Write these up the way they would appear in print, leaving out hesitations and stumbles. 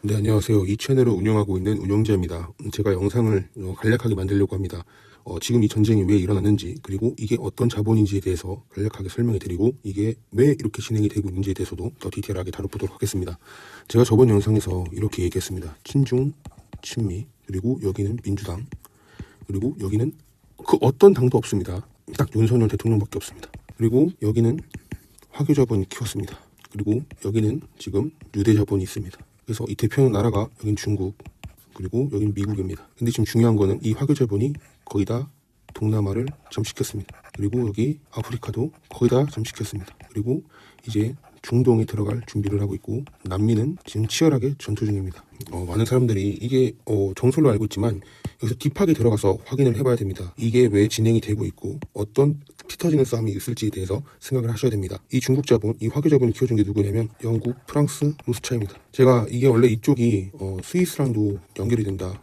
네, 안녕하세요. 이 채널을 운영하고 있는 운영자입니다. 제가 영상을 간략하게 만들려고 합니다. 지금 이 전쟁이 왜 일어났는지, 그리고 이게 어떤 자본인지에 대해서 간략하게 설명해 드리고, 이게 왜 이렇게 진행이 되고 있는지에 대해서도 더 디테일하게 다뤄보도록 하겠습니다. 제가 저번 영상에서 이렇게 얘기했습니다. 친중, 친미, 그리고 여기는 민주당, 그리고 여기는 그 어떤 당도 없습니다. 딱 윤석열 대통령밖에 없습니다. 그리고 여기는 화교자본이 키웠습니다. 그리고 여기는 지금 유대자본이 있습니다. 그래서 이 대표하는 나라가 여긴 중국, 그리고 여긴 미국입니다. 근데 지금 중요한 거는 이 화교자본이 거의 다 동남아를 잠식했습니다. 그리고 여기 아프리카도 거의 다 잠식했습니다. 그리고 이제 중동에 들어갈 준비를 하고 있고, 남미는 지금 치열하게 전투 중입니다. 많은 사람들이 이게 정설로 알고 있지만 여기서 딥하게 들어가서 확인을 해봐야 됩니다. 이게 왜 진행이 되고 있고 어떤 피 터지는 싸움이 있을지에 대해서 생각을 하셔야 됩니다. 이 중국 자본, 이 화교 자본을 키워준 게 누구냐면 영국, 프랑스, 로스차입니다. 제가 이게 원래 이쪽이 스위스랑도 연결이 된다.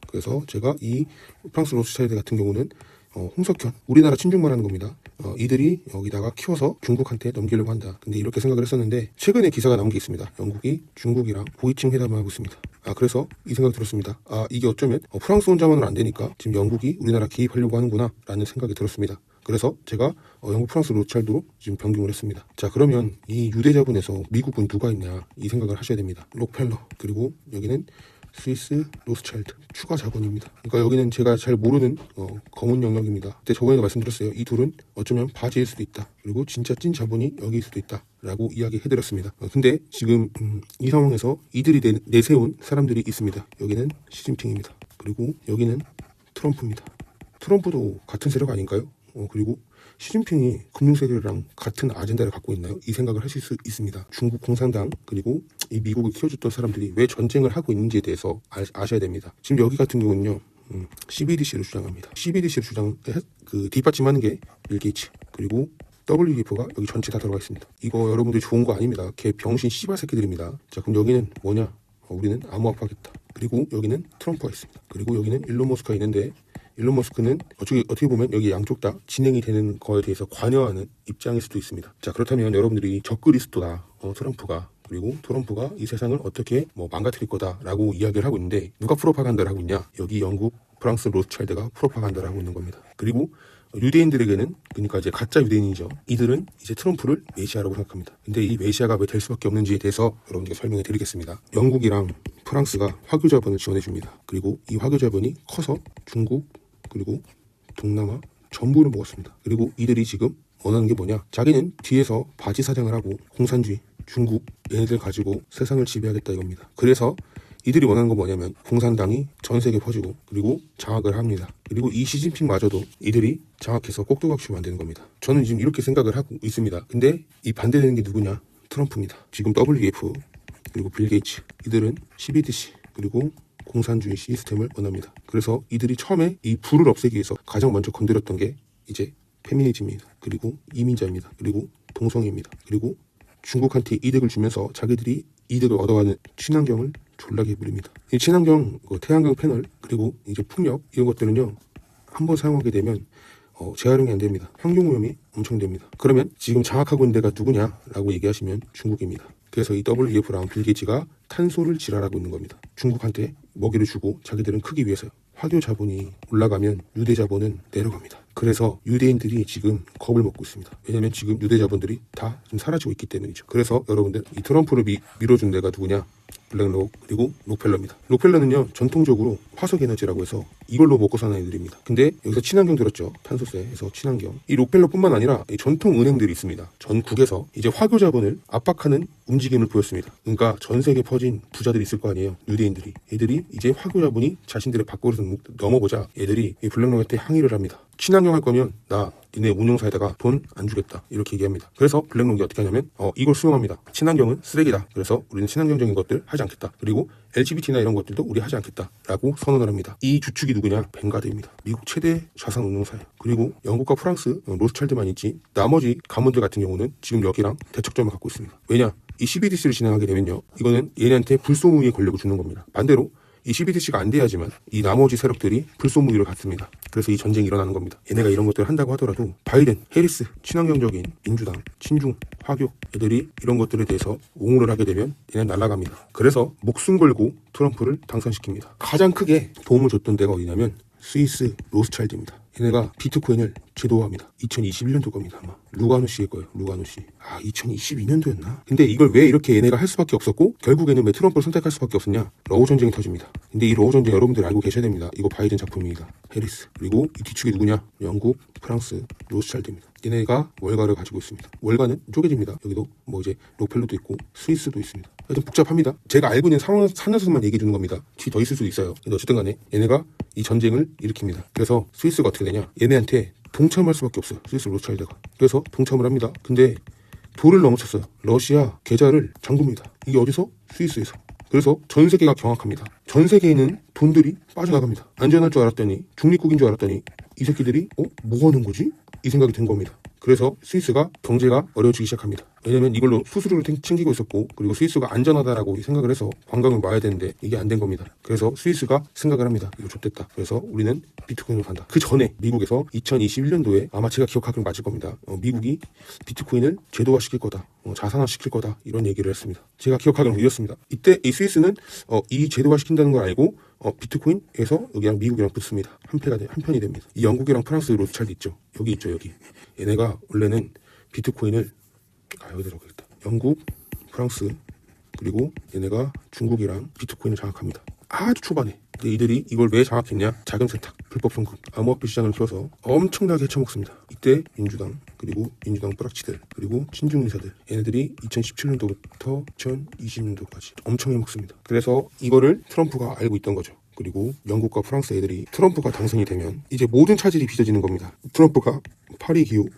그래서 제가 이 프랑스 로스차일드 같은 경우는 홍석현, 우리나라 친중만 하는 겁니다. 이들이 여기다가 키워서 중국한테 넘기려고 한다. 근데 이렇게 생각을 했었는데 최근에 기사가 나온 게 있습니다. 영국이 중국이랑 고위층 회담을 하고 있습니다. 그래서 이 생각이 들었습니다. 이게 어쩌면 프랑스 혼자만으로 안 되니까 지금 영국이 우리나라 개입하려고 하는구나 라는 생각이 들었습니다. 그래서 제가 영국, 프랑스 로스차일드로 지금 변경을 했습니다. 자, 그러면 이 유대자본에서 미국은 누가 있냐 이 생각을 하셔야 됩니다. 록펠러, 그리고 여기는 스위스 로스차일드 추가 자본입니다. 그러니까 여기는 제가 잘 모르는 검은 영역입니다. 그때 저번에도 말씀드렸어요. 이 둘은 어쩌면 바지일 수도 있다. 그리고 진짜 찐 자본이 여기일 수도 있다 라고 이야기해드렸습니다. 근데 지금 이 상황에서 이들이 내세운 사람들이 있습니다. 여기는 시진핑입니다. 그리고 여기는 트럼프입니다. 트럼프도 같은 세력 아닌가요? 그리고 시진핑이 금융세력이랑 같은 아젠다를 갖고 있나요? 이 생각을 하실 수 있습니다. 중국 공산당, 그리고 이 미국을 키워줬던 사람들이 왜 전쟁을 하고 있는지에 대해서 아셔야 됩니다. 지금 여기 같은 경우는요, CBDC를 주장합니다. CBDC를 뒷받침하는 게 빌 게이츠, 그리고 WEF가 여기 전체 다 들어가 있습니다. 이거 여러분들이 좋은 거 아닙니다. 개 병신 씨발 새끼들입니다. 자, 그럼 여기는 뭐냐? 우리는 암호화하겠다. 그리고 여기는 트럼프가 있습니다. 그리고 여기는 일론 머스크가 있는데, 일론 머스크는 어떻게 보면 여기 양쪽 다 진행이 되는 거에 대해서 관여하는 입장일 수도 있습니다. 자, 그렇다면 여러분들이 적그리스도다, 트럼프가, 그리고 트럼프가 이 세상을 어떻게 망가뜨릴 거다라고 이야기를 하고 있는데, 누가 프로파간다를 하고 있냐? 여기 영국, 프랑스 로스차일드가 프로파간다를 하고 있는 겁니다. 그리고 유대인들에게는, 그러니까 이제 가짜 유대인이죠. 이들은 이제 트럼프를 메시아라고 생각합니다. 근데 이 메시아가 왜 될 수밖에 없는지에 대해서 여러분께 설명해 드리겠습니다. 영국이랑 프랑스가 화교 자본을 지원해 줍니다. 그리고 이 화교 자본이 커서 중국, 그리고 동남아 전부를 먹었습니다. 그리고 이들이 지금 원하는 게 뭐냐? 자기는 뒤에서 바지 사장을 하고 공산주의, 중국 얘네들 가지고 세상을 지배하겠다 이겁니다. 그래서 이들이 원하는 건 뭐냐면 공산당이 전 세계에 퍼지고, 그리고 장악을 합니다. 그리고 이 시진핑마저도 이들이 장악해서 꼭두각시로 만드는 겁니다. 저는 지금 이렇게 생각을 하고 있습니다. 근데 이 반대되는 게 누구냐? 트럼프입니다. 지금 WEF, 그리고 빌 게이츠, 이들은 CBDC, 그리고 공산주의 시스템을 원합니다. 그래서 이들이 처음에 이 불을 없애기 위해서 가장 먼저 건드렸던 게 이제 페미니즘입니다. 그리고 이민자입니다. 그리고 동성애입니다. 그리고 중국한테 이득을 주면서 자기들이 이득을 얻어가는 친환경을 졸라게 부립니다. 이 친환경, 태양광 패널, 그리고 이제 풍력 이런 것들은요, 한번 사용하게 되면 재활용이 안 됩니다. 환경오염이 엄청 됩니다. 그러면 지금 장악하고 있는 데가 누구냐라고 얘기하시면 중국입니다. 그래서 이 WEF랑 빌 게이츠가 탄소를 지랄하고 있는 겁니다. 중국한테 먹이를 주고 자기들은 크기 위해서요. 화교 자본이 올라가면 유대 자본은 내려갑니다. 그래서 유대인들이 지금 겁을 먹고 있습니다. 왜냐하면 지금 유대 자본들이 다 지금 사라지고 있기 때문이죠. 그래서 여러분들 이 트럼프를 밀어준 데가 누구냐? 블랙록, 그리고 록펠러입니다. 록펠러는요, 전통적으로 화석 에너지라고 해서 이걸로 먹고 사는 애들입니다. 근데 여기서 친환경 들었죠. 탄소세에서 친환경. 이 록펠러뿐만 아니라 이 전통 은행들이 있습니다. 전국에서 이제 화교 자본을 압박하는 움직임을 보였습니다. 그러니까 전 세계 퍼진 부자들이 있을 거 아니에요. 유대인들이. 얘들이 이제 화교 자본이 자신들의 밖으로 넘어보자 얘들이 이 블랙록한테 항의를 합니다. 친환경 할 거면 나 니네 운영사에다가 돈 안 주겠다 이렇게 얘기합니다. 그래서 블랙록이 어떻게 하냐면 이걸 수용합니다. 친환경은 쓰레기다. 그래서 우리는 친환경적인 것들 하지 않겠다. 그리고 LGBT나 이런 것들도 우리 하지 않겠다 라고 선언을 합니다. 이 주축이 누구냐? 벵가드입니다. 미국 최대 자산 운용사예요. 그리고 영국과 프랑스 로스차일드만 있지 나머지 가문들 같은 경우는 지금 여기랑 대척점을 갖고 있습니다. 왜냐? 이 CBDC를 진행하게 되면요, 이거는 얘네한테 불소무의 권력을 주는 겁니다. 반대로 이 CBDC가 안 돼야지만 이 나머지 세력들이 불소무기를 갖습니다. 그래서 이 전쟁이 일어나는 겁니다. 얘네가 이런 것들을 한다고 하더라도 바이든, 해리스, 친환경적인 민주당, 친중, 화교 애들이 이런 것들에 대해서 옹호를 하게 되면 얘네는 날아갑니다. 그래서 목숨 걸고 트럼프를 당선시킵니다. 가장 크게 도움을 줬던 데가 어디냐면 스위스 로스차일드입니다. 얘네가 비트코인을 제도화합니다. 2021년도 겁니다. 아마 루가노 씨일 거예요. 루가노 씨. 2022년도였나? 근데 이걸 왜 이렇게 얘네가 할 수밖에 없었고 결국에는 왜 트럼프를 선택할 수밖에 없었냐? 러우 전쟁이 터집니다. 근데 이 러우 전쟁 여러분들 알고 계셔야 됩니다. 이거 바이든 작품입니다. 해리스. 그리고 이 뒤축이 누구냐? 영국, 프랑스, 로스차일드입니다. 얘네가 월가를 가지고 있습니다. 월가는 쪼개집니다. 여기도 뭐 이제 록펠러도 있고 스위스도 있습니다. 하여튼 복잡합니다. 제가 알고 있는 상황 산에서만 얘기해 주는 겁니다. 뒤 더 있을 수도 있어요. 근데 어쨌든 간에 얘네가 이 전쟁을 일으킵니다. 그래서 스위스가 어떻게 되냐? 얘네한테 동참할 수밖에 없어요. 스위스 로스차일드가. 그래서 동참을 합니다. 근데 도를 넘어쳤어요. 러시아 계좌를 잠굽니다. 이게 어디서? 스위스에서. 그래서 전 세계가 경악합니다. 전 세계에 있는 돈들이 빠져나갑니다. 안전할 줄 알았더니 중립국인 줄 알았더니 이 새끼들이 뭐 하는 거지? 이 생각이 든 겁니다. 그래서 스위스가 경제가 어려워지기 시작합니다. 왜냐면 이걸로 수수료를 챙기고 있었고 그리고 스위스가 안전하다라고 생각을 해서 관광을 와야 되는데 이게 안 된 겁니다. 그래서 스위스가 생각을 합니다. 이거 좋댔다. 그래서 우리는 비트코인으로 간다. 그 전에 미국에서 2021년도에 아마 제가 기억하기로 맞을 겁니다. 미국이 비트코인을 제도화시킬 거다. 자산화시킬 거다. 이런 얘기를 했습니다. 제가 기억하기로 이렇습니다. 이때 이 스위스는 이 제도화시킨다는 걸 알고 비트코인에서 여기랑 미국이랑 붙습니다. 한편이 됩니다. 이 영국이랑 프랑스 로스차일드 있죠. 여기 있죠. 여기. 얘네가 원래는 비트코인을 여기 들어가겠다. 영국, 프랑스 그리고 얘네가 중국이랑 비트코인을 장악합니다. 아주 초반에. 근데 이들이 이걸 왜 장악했냐? 자금 세탁, 불법 송금, 암호화폐 시장을 키워서 엄청나게 헤쳐먹습니다. 이때 민주당 그리고 민주당 뿌락치들 그리고 친중 인사들 얘네들이 2017년도부터 2020년도까지 엄청 해먹습니다. 그래서 이거를 트럼프가 알고 있던 거죠. 그리고 영국과 프랑스 애들이 트럼프가 당선이 되면 이제 모든 차질이 빚어지는 겁니다. 트럼프가 파리 기후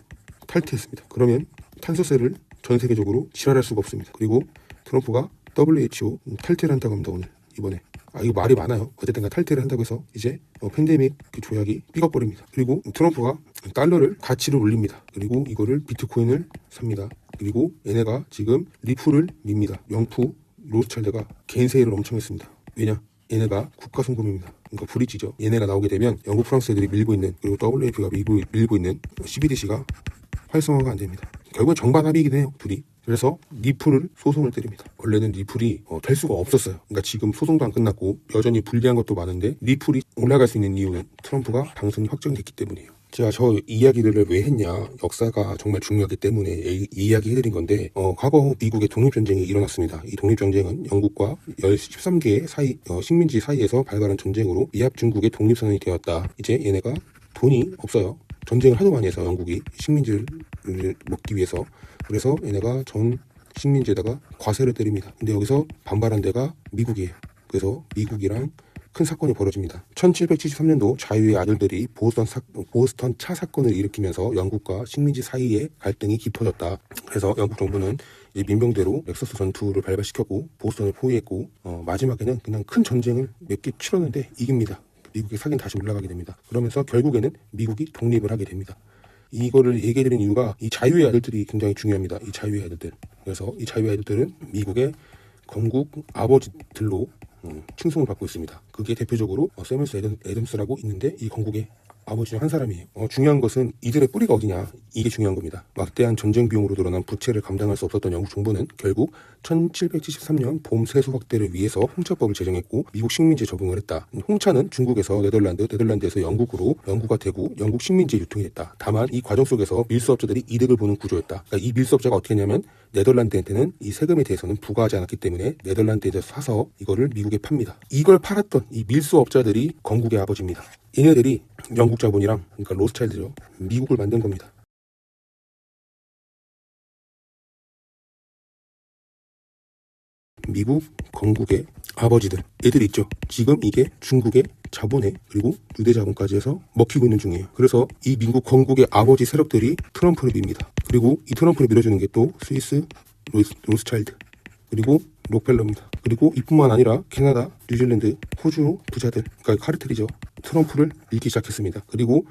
탈퇴했습니다. 그러면 탄소세를 전 세계적으로 지랄할 수가 없습니다. 그리고 트럼프가 WHO 탈퇴를 한다고 합니다. 오늘 이번에. 이거 말이 많아요. 어쨌든 탈퇴를 한다고 해서 이제 팬데믹 그 조약이 삐걱버립니다. 그리고 트럼프가 달러를 가치를 올립니다. 그리고 이거를 비트코인을 삽니다. 그리고 얘네가 지금 리플을 밉니다. 영프 로스차일드가 개인 세일을 엄청 했습니다. 왜냐? 얘네가 국가송금입니다. 그러니까 브릿지죠. 얘네가 나오게 되면 영국 프랑스 애들이 밀고 있는 그리고 WF가 밀고 있는 CBDC가 활성화가 안 됩니다. 결국은 정반합이긴 해요. 둘이. 그래서 리플을 소송을 때립니다. 원래는 리플이 될 수가 없었어요. 그러니까 지금 소송도 안 끝났고 여전히 불리한 것도 많은데 리플이 올라갈 수 있는 이유는 트럼프가 당선이 확정됐기 때문이에요. 제가 저 이야기를 왜 했냐, 역사가 정말 중요하기 때문에 이 이야기 해드린 건데 과거 미국의 독립전쟁이 일어났습니다. 이 독립전쟁은 영국과 13개의 식민지 사이에서 발발한 전쟁으로 미합 중국의 독립선언이 되었다. 이제 얘네가 돈이 없어요. 전쟁을 하도 많이 해서 영국이 식민지를 먹기 위해서. 그래서 얘네가 전 식민지에다가 과세를 때립니다. 근데 여기서 반발한 데가 미국이에요. 그래서 미국이랑 큰 사건이 벌어집니다. 1773년도 자유의 아들들이 보스턴 차 사건을 일으키면서 영국과 식민지 사이에 갈등이 깊어졌다. 그래서 영국 정부는 민병대로 렉서스 전투를 발발시켰고 보스턴을 포위했고 마지막에는 그냥 큰 전쟁을 몇 개 치렀는데 이깁니다. 미국의 사기는 다시 올라가게 됩니다. 그러면서 결국에는 미국이 독립을 하게 됩니다. 이거를 얘기해드린 이유가 이 자유의 아들들이 굉장히 중요합니다. 이 자유의 아들들. 그래서 이 자유의 아들들은 미국의 건국 아버지들로 칭송을 받고 있습니다. 그게 대표적으로 세뮤얼 애덤스라고 있는데 이 건국의 아버지 중 한 사람이에요. 중요한 것은 이들의 뿌리가 어디냐, 이게 중요한 겁니다. 막대한 전쟁 비용으로 드러난 부채를 감당할 수 없었던 영국 정부는 결국 1773년 봄 세수 확대를 위해서 홍차법을 제정했고 미국 식민지에 적용을 했다. 홍차는 중국에서 네덜란드에서 영국으로 영구가 되고 영국 식민지에 유통이 됐다. 다만 이 과정 속에서 밀수업자들이 이득을 보는 구조였다. 그러니까 이 밀수업자가 어떻게 했냐면 네덜란드한테는 이 세금에 대해서는 부과하지 않았기 때문에 네덜란드에서 사서 이거를 미국에 팝니다. 이걸 팔았던 이 밀수업자들이 건국의 아버지입니다. 얘네들이 영국 자본이랑, 그러니까 로스차일드죠, 미국을 만든 겁니다. 미국 건국의 아버지들, 애들 있죠. 지금 이게 중국의 자본에 그리고 유대 자본까지 해서 먹히고 있는 중이에요. 그래서 이 미국 건국의 아버지 세력들이 트럼프를 밉니다. 그리고 이 트럼프를 밀어주는 게 또 스위스 로스차일드 그리고 록펠러입니다. 그리고 이뿐만 아니라 캐나다, 뉴질랜드, 호주 부자들, 그러니까 카르텔이죠. 트럼프를 밀기 시작했습니다. 그리고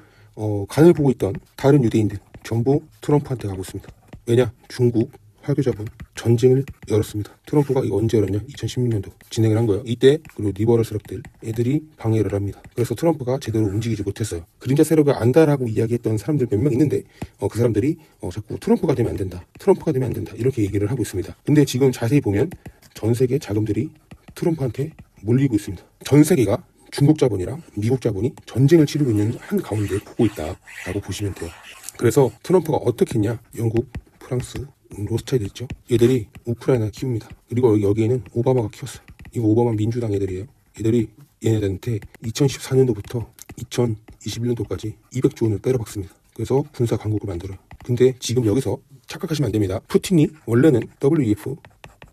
간을 보고 있던 다른 유대인들 전부 트럼프한테 가고 있습니다. 왜냐? 중국, 화교 자본 전쟁을 열었습니다. 트럼프가 이거 언제 열었냐? 2016년도 진행을 한 거예요. 이때 그리고 리버럴 세력들 애들이 방해를 합니다. 그래서 트럼프가 제대로 움직이지 못했어요. 그림자 세력을 안다라고 이야기했던 사람들 몇 명 있는데 그 사람들이 자꾸 트럼프가 되면 안 된다, 트럼프가 되면 안 된다 이렇게 얘기를 하고 있습니다. 근데 지금 자세히 보면 전 세계 자금들이 트럼프한테 몰리고 있습니다. 전 세계가 중국 자본이랑 미국 자본이 전쟁을 치르고 있는 한 가운데 보고 있다라고 보시면 돼요. 그래서 트럼프가 어떻게 했냐? 영국, 프랑스, 로스차일드 있죠? 얘들이 우크라이나 키웁니다. 그리고 여기에는 오바마가 키웠어요. 이거 오바마 민주당 애들이에요. 얘들이 얘네들한테 2014년도부터 2021년도까지 200조 원을 때려박습니다. 그래서 군사 강국을 만들어요. 근데 지금 여기서 착각하시면 안 됩니다. 푸틴이 원래는 WEF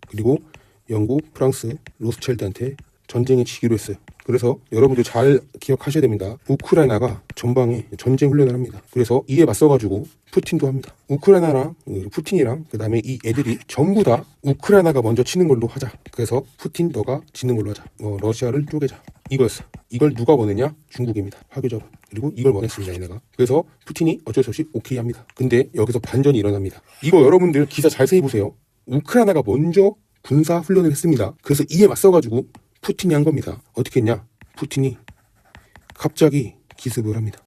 그리고 영국, 프랑스, 로스차일드한테 전쟁에 치기로 했어요. 그래서 여러분들 잘 기억하셔야 됩니다. 우크라이나가 전방에 전쟁 훈련을 합니다. 그래서 이에 맞서가지고 푸틴도 합니다. 우크라이나랑 푸틴이랑 그 다음에 이 애들이 전부 다 우크라이나가 먼저 치는 걸로 하자. 그래서 푸틴 너가 지는 걸로 하자. 러시아를 쪼개자. 이거였어. 이걸 누가 원했냐? 중국입니다. 화교자본. 그리고 이걸 원했습니다. 얘네가. 그래서 푸틴이 어쩔 수 없이 오케이 합니다. 근데 여기서 반전이 일어납니다. 이거 여러분들 기사 자세히 보세요. 우크라이나가 먼저 군사 훈련을 했습니다. 그래서 이에 맞서가지고 푸틴이 한 겁니다. 어떻게 했냐? 푸틴이 갑자기 기습을 합니다.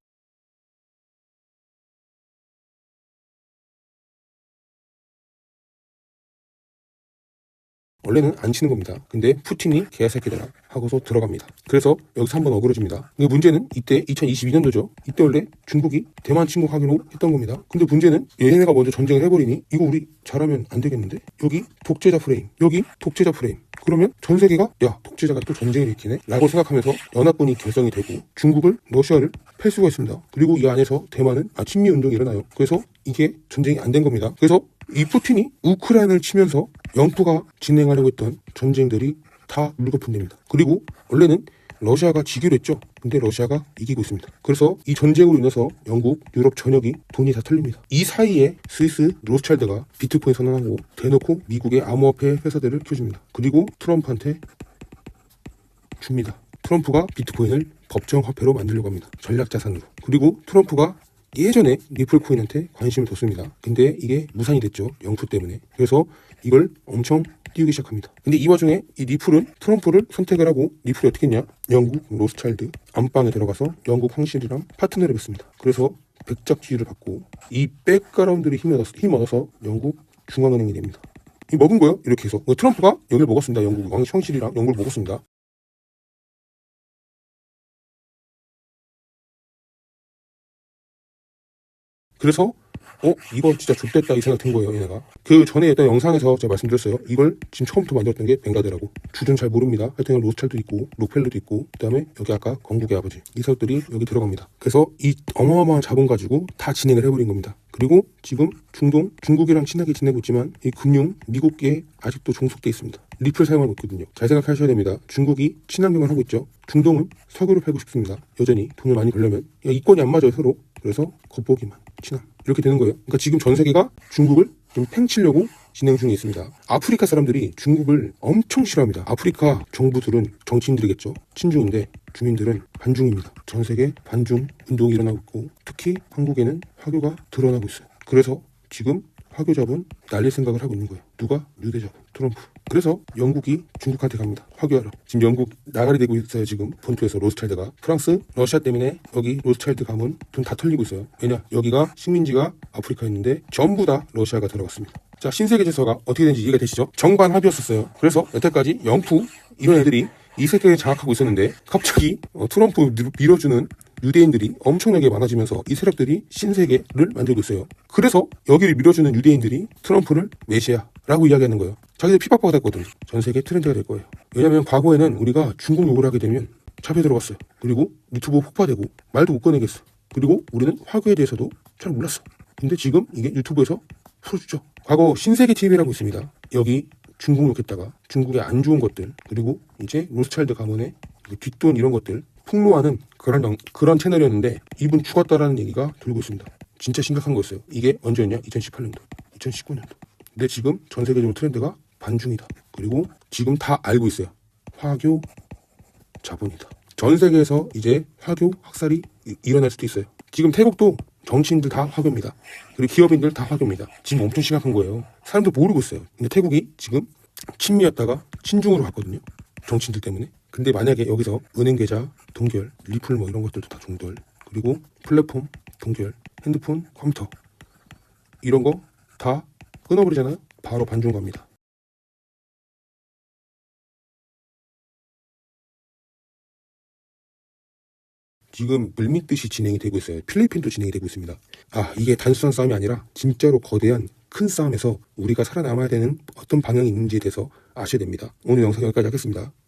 원래는 안 치는 겁니다. 근데 푸틴이 개새끼들아 하고서 들어갑니다. 그래서 여기서 한번 어그러집니다. 근데 문제는 이때 2022년도죠. 이때 원래 중국이 대만 침공하기로 했던 겁니다. 근데 문제는 얘네가 먼저 전쟁을 해버리니 이거 우리 잘하면 안 되겠는데? 여기 독재자 프레임, 여기 독재자 프레임. 그러면 전 세계가 야 독재자가 또 전쟁을 일으키네? 라고 생각하면서 연합군이 결성이 되고 중국을, 러시아를 팰 수가 있습니다. 그리고 이 안에서 대만은 친미운동이 일어나요. 그래서 이게 전쟁이 안 된 겁니다. 그래서 이 푸틴이 우크라이나를 치면서 영프가 진행하려고 했던 전쟁들이 다 물거품됩니다. 그리고 원래는 러시아가 지기로 했죠. 근데 러시아가 이기고 있습니다. 그래서 이 전쟁으로 인해서 영국, 유럽 전역이 돈이 다 털립니다. 이 사이에 스위스 로스차일드가 비트코인 선언하고 대놓고 미국의 암호화폐 회사들을 켜줍니다. 그리고 트럼프한테 줍니다. 트럼프가 비트코인을 법정 화폐로 만들려고 합니다. 전략 자산으로. 그리고 트럼프가 예전에 리플코인한테 관심을 뒀습니다. 근데 이게 무산이 됐죠. 영프 때문에. 그래서 이걸 엄청 띄우기 시작합니다. 근데 이 와중에 이 리플은 트럼프를 선택을 하고 리플이 어떻게 했냐? 영국 로스차일드 안방에 들어가서 영국 황실이랑 파트너를 맺습니다. 그래서 백작 지위를 받고 이 백가라운드를 힘 얻어서 영국 중앙은행이 됩니다. 이 먹은 거예요? 이렇게 해서 트럼프가 여기를 먹었습니다. 영국 황실이랑 영국을 먹었습니다. 그래서 이거 진짜 좆됐다 이 생각 든 거예요. 얘네가 그 전에 했던 영상에서 제가 말씀드렸어요. 이걸 지금 처음부터 만들었던 게 벵가드라고. 주전 잘 모릅니다. 하여튼 로스차일드도 있고 록펠러도 있고 그 다음에 여기 아까 건국의 아버지 이 사람들이 여기 들어갑니다. 그래서 이 어마어마한 자본 가지고 다 진행을 해버린 겁니다. 그리고 지금 중국이랑 친하게 지내고 있지만 이 금융 미국계 아직도 종속돼 있습니다. 리플 사용하고 있거든요. 잘 생각하셔야 됩니다. 중국이 친환경을 하고 있죠. 중동은 석유를 팔고 싶습니다. 여전히 돈을 많이 벌려면 이권이 안 맞아요 서로. 그래서 겉보기만 친함 이렇게 되는 거예요. 그러니까 지금 전 세계가 중국을 좀 팽치려고 진행 중에 있습니다. 아프리카 사람들이 중국을 엄청 싫어합니다. 아프리카 정부들은 정치인들이겠죠. 친중인데 주민들은 반중입니다. 전 세계 반중 운동이 일어나고 있고 특히 한국에는 화교가 드러나고 있어요. 그래서 지금 화교 자본 날릴 생각을 하고 있는 거예요. 누가? 뉴대자본 트럼프. 그래서 영국이 중국한테 갑니다. 화교하러. 지금 영국 나가리 되고 있어요. 지금 본토에서 로스차일드가. 프랑스, 러시아 때문에 여기 로스차일드 가문 돈 다 털리고 있어요. 왜냐? 여기가 식민지가 아프리카에 있는데 전부 다 러시아가 들어갔습니다. 자, 신세계 질서가 어떻게 되는지 이해가 되시죠? 정관 합의였었어요. 그래서 여태까지 영프 이런 애들이 이 세계를 장악하고 있었는데 갑자기 트럼프 밀어주는 유대인들이 엄청나게 많아지면서 이 세력들이 신세계를 만들고 있어요. 그래서 여기를 밀어주는 유대인들이 트럼프를 메시아라고 이야기하는 거예요. 자기들 핍박받았거든. 전 세계 트렌드가 될 거예요. 왜냐하면 과거에는 우리가 중국 욕을 하게 되면 잡혀 들어갔어요. 그리고 유튜브 폭파되고 말도 못 꺼내겠어. 그리고 우리는 화교에 대해서도 잘 몰랐어. 근데 지금 이게 유튜브에서 풀어주죠. 과거 신세계 TV라고 있습니다. 여기 중국 욕했다가 중국의 안 좋은 것들 그리고 이제 로스차일드 가문의 뒷돈 이런 것들 폭로하는 그런 채널이었는데 이분 죽었다라는 얘기가 돌고 있습니다. 진짜 심각한 거였어요. 이게 언제였냐? 2018년도, 2019년도. 근데 지금 전 세계적으로 트렌드가 반중이다. 그리고 지금 다 알고 있어요. 화교 자본이다. 전 세계에서 이제 화교 학살이 일어날 수도 있어요. 지금 태국도 정치인들 다 화교입니다. 그리고 기업인들 다 화교입니다. 지금 엄청 심각한 거예요. 사람들 모르고 있어요. 근데 태국이 지금 친미였다가 친중으로 갔거든요. 정치인들 때문에. 근데 만약에 여기서 은행 계좌 동결, 리플 뭐 이런 것들도 다 동결, 그리고 플랫폼 동결, 핸드폰, 컴퓨터 이런 거 다 끊어버리잖아요. 바로 반중 갑니다. 지금 물밀듯이 진행이 되고 있어요. 필리핀도 진행이 되고 있습니다. 이게 단순한 싸움이 아니라 진짜로 거대한 큰 싸움에서 우리가 살아남아야 되는 어떤 방향이 있는지에 대해서 아셔야 됩니다. 오늘 영상 여기까지 하겠습니다.